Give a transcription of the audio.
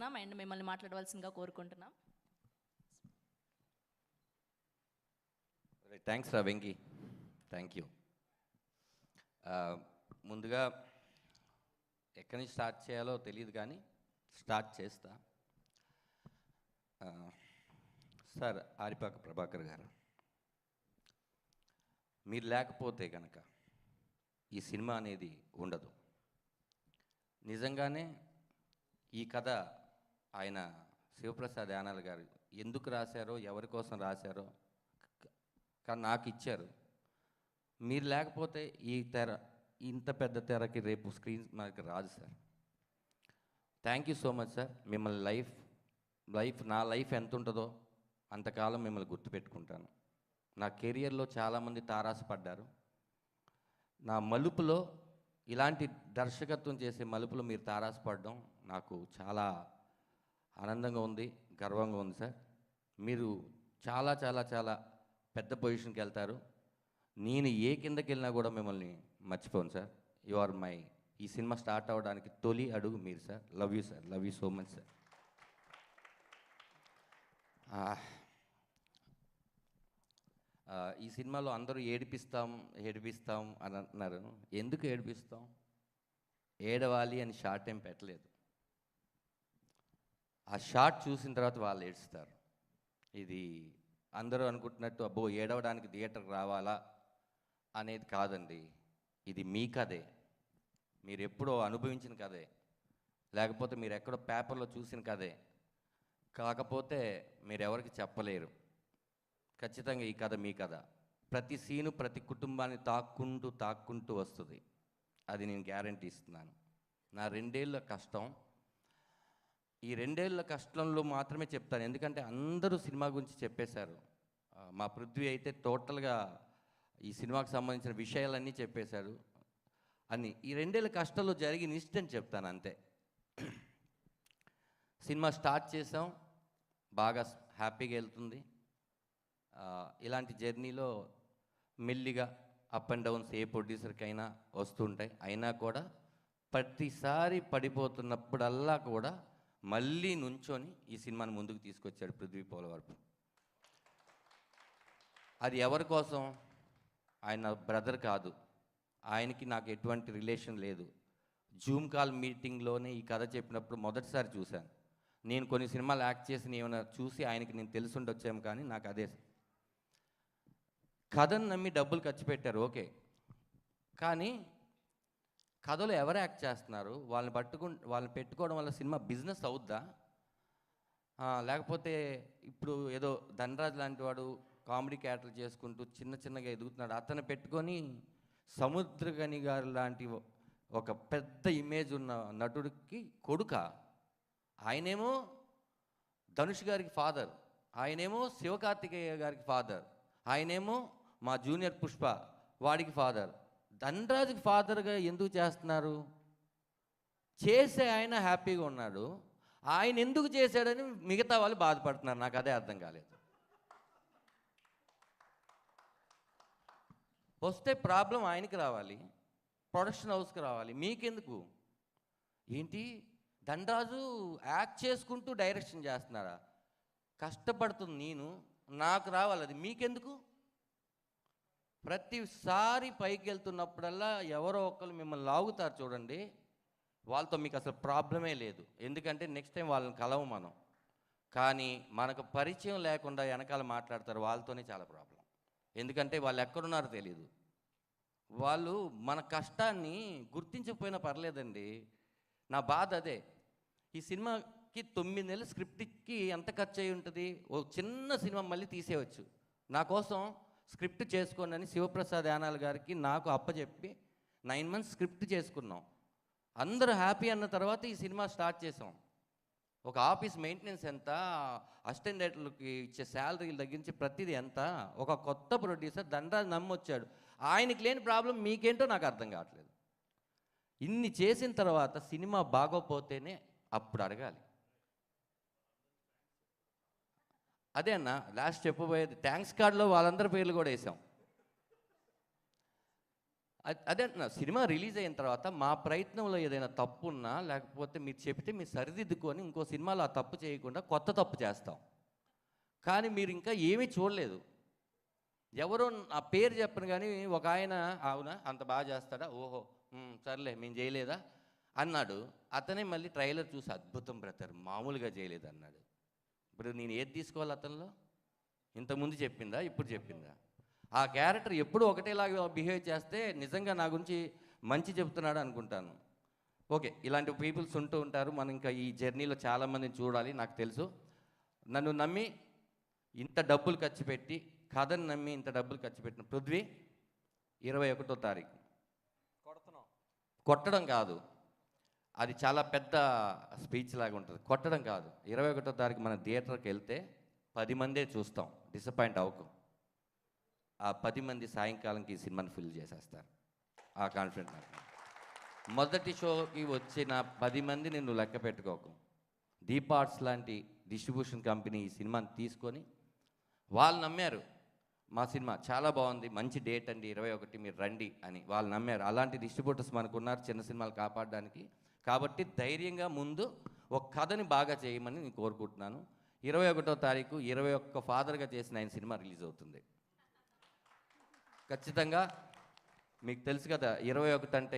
చేస్తున్నాం అండ్ మిమ్మల్ని మాట్లాడవలసిందిగా కోరుకుంటున్నాం. థ్యాంక్స్ రా వెంకీ, థ్యాంక్ యూ. ముందుగా ఎక్కడి నుంచి స్టార్ట్ చేయాలో తెలియదు కానీ స్టార్ట్ చేస్తా. సార్ ఆరిపాక ప్రభాకర్ గారు, మీరు లేకపోతే కనుక ఈ సినిమా అనేది ఉండదు. నిజంగానే ఈ కథ ఆయన శివప్రసాద్ యానాల్ గారు ఎందుకు రాశారో, ఎవరి కోసం రాశారో కానీ నాకు ఇచ్చారు. మీరు లేకపోతే ఈ తెర, ఇంత పెద్ద తెరకి రేపు స్క్రీన్ మనకి రాదు sir. Thank you so much sir. మిమ్మల్ని నా లైఫ్ ఎంత ఉంటుందో అంతకాలం మిమ్మల్ని గుర్తుపెట్టుకుంటాను. నా కెరియర్లో చాలామంది తారాసపడ్డారు. నా మలుపులో ఇలాంటి దర్శకత్వం చేసే మలుపులో మీరు తారాసపడడం నాకు చాలా ఆనందంగా ఉంది, గర్వంగా ఉంది సార్. మీరు చాలా చాలా చాలా పెద్ద పొజిషన్కి వెళ్తారు. నేను ఏ కిందకి వెళ్ళినా కూడా మిమ్మల్ని మర్చిపోను సార్. యు ఆర్ మై, ఈ సినిమా స్టార్ట్ అవ్వడానికి తొలి అడుగు మీరు sir. Love you sir, love you so much sir. ఈ సినిమాలో అందరూ ఏడిపిస్తాం అని అంటున్నారు. ఎందుకు ఏడిపిస్తాం? ఏడవాలి అని షార్ట్ ఏం పెట్టలేదు. ఆ షార్ట్ చూసిన తర్వాత వాళ్ళు ఏడుస్తారు. ఇది అందరూ అనుకుంటున్నట్టు అబ్బో ఏడవడానికి థియేటర్కి రావాలా అనేది కాదండి. ఇది మీ కథే, మీరు ఎప్పుడో అనుభవించిన కథే, లేకపోతే మీరు ఎక్కడో పేపర్లో చూసిన కథే. కాకపోతే మీరు ఎవరికి చెప్పలేరు. ఖచ్చితంగా ఈ కథ మీ కథ. ప్రతి సీను ప్రతి కుటుంబాన్ని తాక్కుంటూ వస్తుంది. అది నేను గ్యారంటీ ఇస్తున్నాను. నా 2 ఏళ్ళ కష్టం, ఈ 2 ఏళ్ళ కష్టంలో మాత్రమే చెప్తాను. ఎందుకంటే అందరూ సినిమా గురించి చెప్పేశారు. మా పృథ్వీ అయితే టోటల్గా ఈ సినిమాకి సంబంధించిన విషయాలన్నీ చెప్పేశారు. అని ఈ 2 ఏళ్ళ కష్టంలో జరిగిన ఇన్సిడెంట్ చెప్తాను అంతే. సినిమా స్టార్ట్ చేసాం, బాగా హ్యాపీగా వెళ్తుంది. ఇలాంటి జర్నీలో మెల్లిగా అప్ అండ్ డౌన్స్ ఏ ప్రొడ్యూసర్కైనా వస్తుంటాయి. అయినా కూడా ప్రతిసారి పడిపోతున్నప్పుడల్లా కూడా మళ్ళీ నుంచొని ఈ సినిమాని ముందుకు తీసుకొచ్చాడు పృథ్వీ పోలవరపు. అది ఎవరి కోసం? ఆయన బ్రదర్ కాదు, ఆయనకి నాకు ఎటువంటి రిలేషన్ లేదు. జూమ్ కాల్ మీటింగ్లోనే ఈ కథ చెప్పినప్పుడు మొదటిసారి చూశాను. నేను కొన్ని సినిమాలు యాక్ట్ చేసి ఏమైనా చూసి ఆయనకి నేను తెలుసుండొచ్చాము, కానీ నాకు అదే కథను నమ్మి డబ్బులు ఖర్చు పెట్టారు, ఓకే. కానీ కథలో ఎవరు యాక్ట్ చేస్తున్నారు? వాళ్ళని పెట్టుకోవడం వల్ల సినిమా బిజినెస్ అవుద్దా? లేకపోతే ఇప్పుడు ఏదో ధనరాజ్ లాంటి వాడు కామెడీ క్యారెక్టర్ చేసుకుంటూ చిన్నగా ఎదుగుతున్నాడు, అతను పెట్టుకొని సముద్రగని గారు లాంటి ఒక పెద్ద ఇమేజ్ ఉన్న నటుడికి కొడుక? ఆయనేమో ధనుష్ గారికి ఫాదర్, ఆయనేమో శివకార్తికేయ గారికి ఫాదర్, ఆయనేమో మా జూనియర్ పుష్ప వాడికి ఫాదర్. ధనరాజుకి ఫాదర్గా ఎందుకు చేస్తున్నారు? చేసే ఆయన హ్యాపీగా ఉన్నాడు, ఆయన ఎందుకు చేశాడని మిగతా వాళ్ళు బాధపడుతున్నారు. నాకు అదే అర్థం కాలేదు. వస్తే ప్రాబ్లం ఆయనకి రావాలి, ప్రొడక్షన్ హౌస్కి రావాలి, మీకెందుకు? ఏంటి ధనరాజు యాక్ట్ చేసుకుంటూ డైరెక్షన్ చేస్తున్నారా? కష్టపడుతుంది నేను, నాకు రావాలి, అది మీకెందుకు? ప్రతిసారి పైకి వెళ్తున్నప్పుడల్లా ఎవరో ఒకరు మిమ్మల్ని లాగుతారు చూడండి, వాళ్ళతో మీకు అసలు ప్రాబ్లమే లేదు. ఎందుకంటే నెక్స్ట్ టైం వాళ్ళని కలవు మనం. కానీ మనకు పరిచయం లేకుండా వెనకాల మాట్లాడతారు, వాళ్ళతోనే చాలా ప్రాబ్లం. ఎందుకంటే వాళ్ళు ఎక్కడున్నారో తెలియదు. వాళ్ళు మన కష్టాన్ని గుర్తించకపోయినా పర్లేదండి. నా బాధ అదే. ఈ సినిమాకి 9 నెలల స్క్రిప్ట్కి ఎంత ఖర్చు అయి ఉంటుంది? ఓ చిన్న సినిమా మళ్ళీ తీసేయవచ్చు. నా కోసం స్క్రిప్ట్ చేసుకోండి అని శివప్రసాద్ యానాల్ గారికి నాకు అప్పచెప్పి 9 months స్క్రిప్ట్ చేసుకున్నాం. అందరూ హ్యాపీ అన్న తర్వాత ఈ సినిమా స్టార్ట్ చేసాం. ఒక ఆఫీస్ మెయింటెనెన్స్ ఎంత, అసిస్టెంట్ డైరెక్టర్లకి ఇచ్చే శాలరీలు తగ్గించి ప్రతిదీ ఎంత. ఒక కొత్త ప్రొడ్యూసర్ ధనరాజ్ నమ్మొచ్చాడు, ఆయనకి లేని ప్రాబ్లం మీకేంటో నాకు అర్థం కావట్లేదు. ఇన్ని చేసిన తర్వాత సినిమా బాగోపోతేనే అప్పుడు అడగాలి. అదే అన్న లాస్ట్ చెప్పబోయేది. థ్యాంక్స్ కార్డులో వాళ్ళందరి పేర్లు కూడా వేసాం. అదే అంటున్నా, సినిమా రిలీజ్ అయిన తర్వాత మా ప్రయత్నంలో ఏదైనా తప్పు ఉన్నా లేకపోతే మీరు చెప్తే మీరు సరిదిద్దుకొని ఇంకో సినిమాలో ఆ తప్పు చేయకుండా కొత్త తప్పు చేస్తాం. కానీ మీరు ఇంకా ఏమీ చూడలేదు. ఎవరో ఆ పేరు చెప్పను కానీ ఒక ఆయన అవునా అంత బాగా చేస్తాడా, ఓహో సర్లే మేము చేయలేదా అన్నాడు. అతనే మళ్ళీ ట్రైలర్ చూసి అద్భుతం బ్రదర్ మామూలుగా చేయలేదు అన్నాడు. ఇప్పుడు నేను ఏది తీసుకోవాలి అతనిలో? ఇంతకుముందు చెప్పిందా, ఇప్పుడు చెప్పిందా? ఆ క్యారెక్టర్ ఎప్పుడు ఒకటేలాగా బిహేవ్ చేస్తే నిజంగా నా గురించి మంచి చెప్తున్నాడు అనుకుంటాను. ఓకే, ఇలాంటి పీపుల్స్ ఉంటూ ఉంటారు. మనం ఇంకా ఈ జర్నీలో చాలామందిని చూడాలి. నాకు తెలుసు నన్ను నమ్మి ఇంత డబ్బులు ఖర్చు పెట్టి, కథను నమ్మి ఇంత డబ్బులు ఖర్చు పెట్టిన పృథ్వీ 21వ తారీఖు కొట్టడం కాదు, అది చాలా పెద్ద స్పీచ్ లాగా ఉంటుంది. కొట్టడం కాదు, 21వ తారీఖు మన థియేటర్కి వెళ్తే 10 మందే చూస్తాం, డిసప్పాయింట్ అవ్వకు. ఆ 10 మంది సాయంకాలంకి ఈ సినిమాని ఫిల్ చేసేస్తారు. ఆ కాన్ఫిడెంట్ నాకు. మొదటి షోకి వచ్చిన 10 మందిని నువ్వు లెక్క పెట్టుకోకు. దీపార్ట్స్ లాంటి డిస్ట్రిబ్యూషన్ కంపెనీ ఈ సినిమాని తీసుకొని వాళ్ళు నమ్మారు, మా సినిమా చాలా బాగుంది, మంచి డేట్ అండి 21 మీరు రండి అని వాళ్ళు నమ్మారు. అలాంటి డిస్ట్రిబ్యూటర్స్ మనకు ఉన్నారు చిన్న సినిమాలు కాపాడడానికి. కాబట్టి ధైర్యంగా ముందు ఒక కథని బాగా చేయమని నేను కోరుకుంటున్నాను. 21వ తారీఖు 21 ఫాదర్గా చేసిన ఆయన సినిమా రిలీజ్ అవుతుంది. ఖచ్చితంగా మీకు తెలుసు కదా 21 అంటే